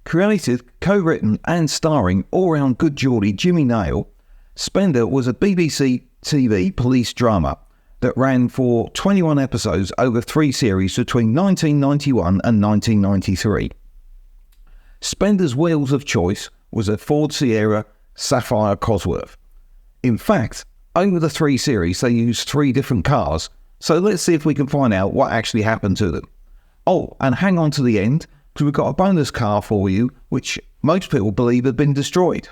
Created, co-written and starring all-round good Geordie Jimmy Nail, Spender was a BBC TV police drama that ran for 21 episodes over 3 series between 1991 and 1993. Spender's wheels of choice was a Ford Sierra Sapphire Cosworth. In fact, over the 3 series they used 3 different cars, so let's see if we can find out what actually happened to them. Oh, and hang on to the end, because we've got a bonus car for you, which most people believe had been destroyed.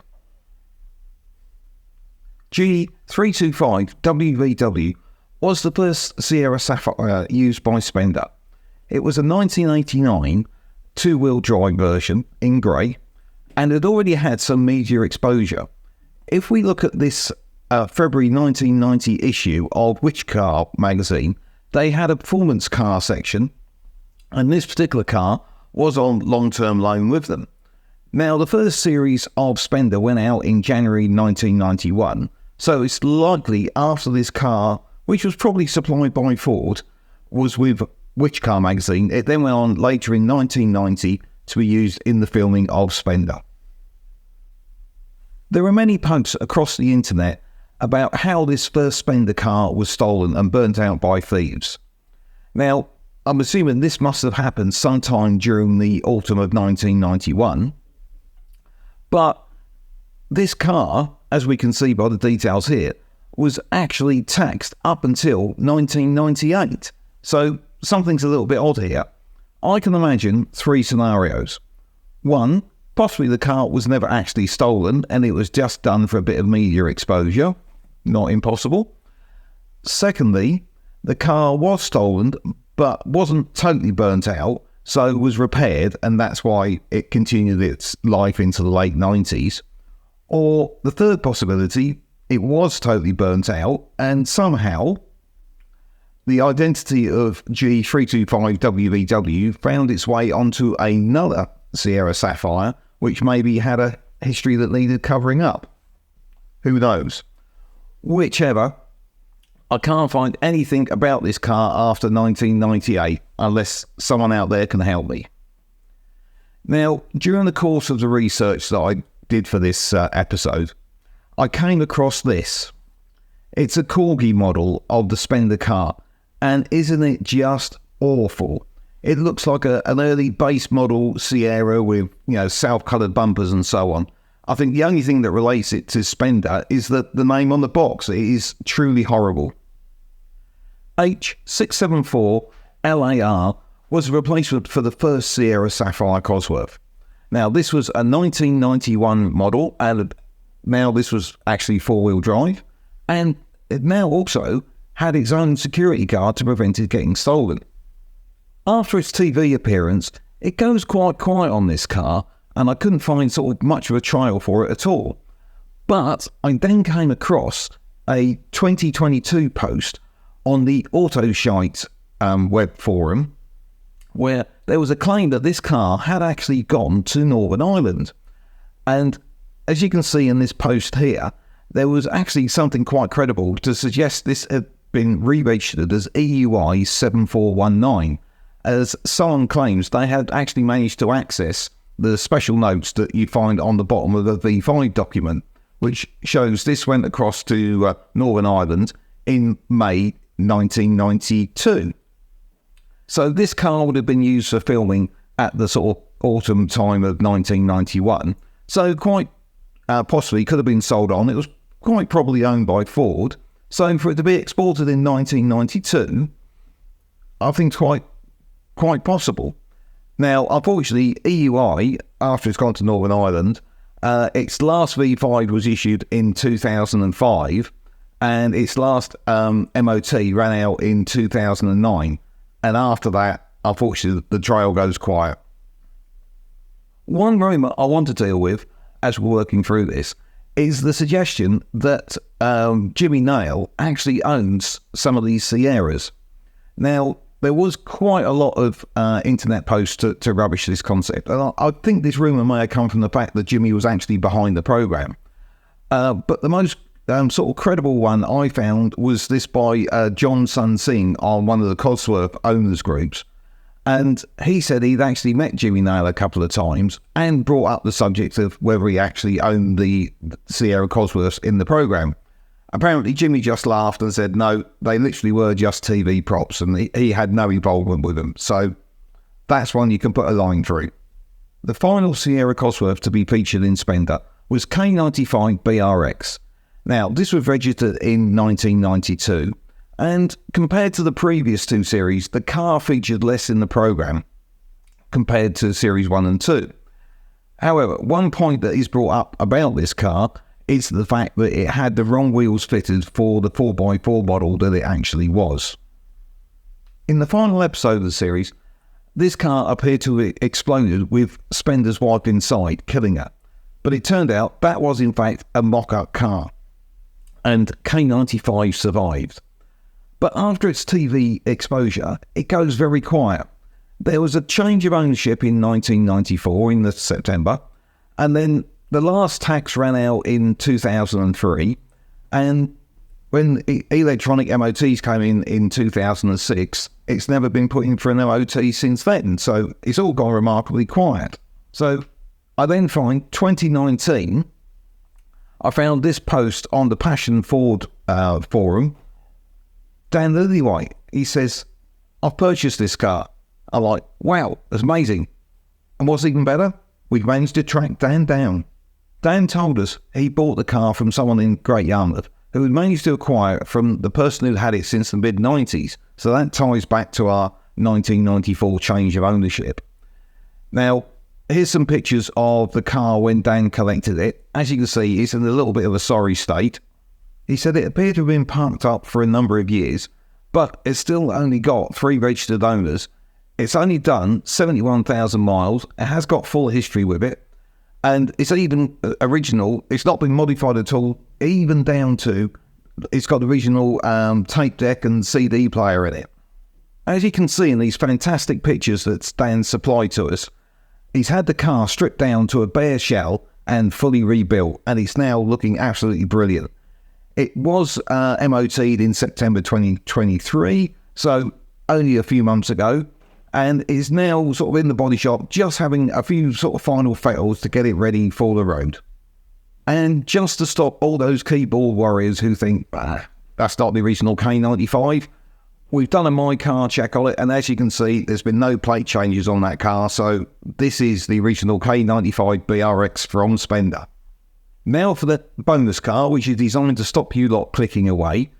G325 WVW was the first Sierra Sapphire used by Spender. It was a 1989 two-wheel drive version in grey, and had already had some media exposure. If we look at this February 1990 issue of Which Car magazine, they had a performance car section, and this particular car was on long-term loan with them. Now, the first series of Spender went out in January 1991, so it's likely after this car, which was probably supplied by Ford, was with Which Car magazine, it then went on later in 1990 to be used in the filming of Spender. There are many posts across the internet about how this first Spender car was stolen and burnt out by thieves. Now, I'm assuming this must have happened sometime during the autumn of 1991, but this car, as we can see by the details here, was actually taxed up until 1998. So something's a little bit odd here. I can imagine 3 scenarios. 1, possibly the car was never actually stolen and it was just done for a bit of media exposure. Not impossible. Secondly, the car was stolen but wasn't totally burnt out, so it was repaired and that's why it continued its life into the late 90s. Or the third possibility, it was totally burnt out and somehow the identity of G325 WVW found its way onto another Sierra Sapphire, which maybe had a history that needed covering up. Who knows? Whichever, I can't find anything about this car after 1998, unless someone out there can help me. Now, during the course of the research that I did for this episode, I came across this. It's a Corgi model of the Spender car, and isn't it just awful? It looks like an early base model Sierra with, self-coloured bumpers and so on. I think the only thing that relates it to Spender is the name on the box. It is truly horrible. H674 LAR was a replacement for the first Sierra Sapphire Cosworth. Now, this was a 1991 model, and now this was actually 4-wheel drive, and it now also had its own security guard to prevent it getting stolen. After its TV appearance, it goes quite quiet on this car, and I couldn't find sort of much of a trial for it at all. But I then came across a 2022 post on the AutoShite web forum, where there was a claim that this car had actually gone to Northern Ireland. And as you can see in this post here, there was actually something quite credible to suggest this had been re-registered as EUI 7419, as someone claims they had actually managed to access the special notes that you find on the bottom of the V5 document, which shows this went across to Northern Ireland in May 1992. So this car would have been used for filming at the sort of autumn time of 1991. So quite possibly could have been sold on. It was quite probably owned by Ford. So for it to be exported in 1992, I think it's quite possible. Now, unfortunately, EUI, after it's gone to Northern Ireland, its last V5 was issued in 2005, and its last MOT ran out in 2009. And after that, unfortunately, the trail goes quiet. One rumour I want to deal with, as we're working through this, is the suggestion that Jimmy Nail actually owns some of these Sierras. Now, there was quite a lot of internet posts to rubbish this concept. And I think this rumour may have come from the fact that Jimmy was actually behind the programme. But the most sort of credible one I found was this by John Sun Singh on one of the Cosworth owners groups. And he said he'd actually met Jimmy Nail a couple of times and brought up the subject of whether he actually owned the Sierra Cosworth in the program. Apparently, Jimmy just laughed and said, no, they literally were just TV props, and he had no involvement with them. So that's one you can put a line through. The final Sierra Cosworth to be featured in Spender was K95 BRX. Now, this was registered in 1992. And compared to the previous two series, the car featured less in the program compared to Series 1 and 2. However, one point that is brought up about this car is the fact that it had the wrong wheels fitted for the 4x4 model that it actually was. In the final episode of the series, this car appeared to have exploded with Spender's wife inside, killing her. But it turned out that was in fact a mock-up car, and K95 survived. But after its TV exposure, it goes very quiet. There was a change of ownership in 1994 in the September, and then the last tax ran out in 2003, and when electronic MOTs came in 2006, it's never been put in for an MOT since then, so it's all gone remarkably quiet. So I then find 2019, I found this post on the Passion Ford forum. Dan Lillywhite, he says, I've purchased this car. I'm like, wow, that's amazing. And what's even better? We've managed to track Dan down. Dan told us he bought the car from someone in Great Yarmouth who had managed to acquire it from the person who had it since the mid-90s. So that ties back to our 1994 change of ownership. Now, here's some pictures of the car when Dan collected it. As you can see, it's in a little bit of a sorry state. He said it appeared to have been parked up for a number of years, but it's still only got 3 registered owners. It's only done 71,000 miles. It has got full history with it. And it's even original. It's not been modified at all, even down to it's got the original tape deck and CD player in it. As you can see in these fantastic pictures that Dan supplied to us, he's had the car stripped down to a bare shell and fully rebuilt, and it's now looking absolutely brilliant. It was MOT'd in September 2023, so only a few months ago, and is now sort of in the body shop, just having a few sort of final fettles to get it ready for the road. And just to stop all those keyboard warriors who think, that's not the original K95, we've done a My Car check on it, and as you can see, there's been no plate changes on that car, so this is the original K95 BRX from Spender. Now for the bonus car, which is designed to stop you lot clicking away.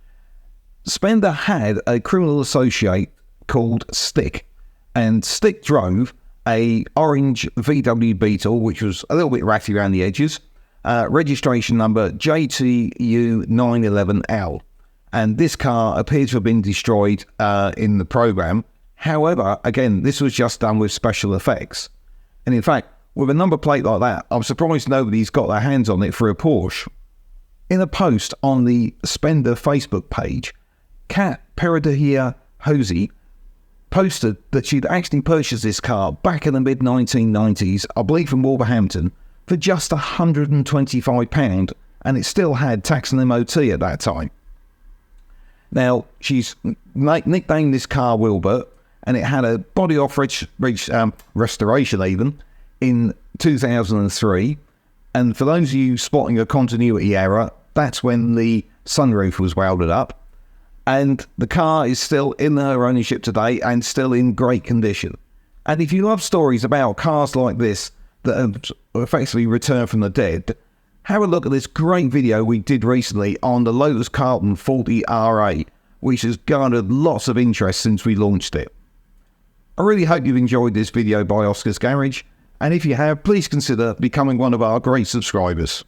Spender had a criminal associate called Stick, and Stick drove a orange VW Beetle, which was a little bit ratty around the edges, registration number G325 L. And this car appears to have been destroyed in the program. However, again, this was just done with special effects. And in fact, with a number plate like that, I'm surprised nobody's got their hands on it for a Porsche. In a post on the Spender Facebook page, Kat Peradilla Hosey posted that she'd actually purchased this car back in the mid-1990s, I believe from Wolverhampton, for just £125, and it still had tax and MOT at that time. Now, she's nicknamed this car Wilbert, and it had a body off restoration even in 2003. And for those of you spotting a continuity error, that's when the sunroof was welded up. And the car is still in her ownership today and still in great condition. And if you love stories about cars like this that have effectively returned from the dead, have a look at this great video we did recently on the Lotus Carlton 40 RA, which has garnered lots of interest since we launched it. I really hope you've enjoyed this video by Oscar's Garage, and if you have, please consider becoming one of our great subscribers.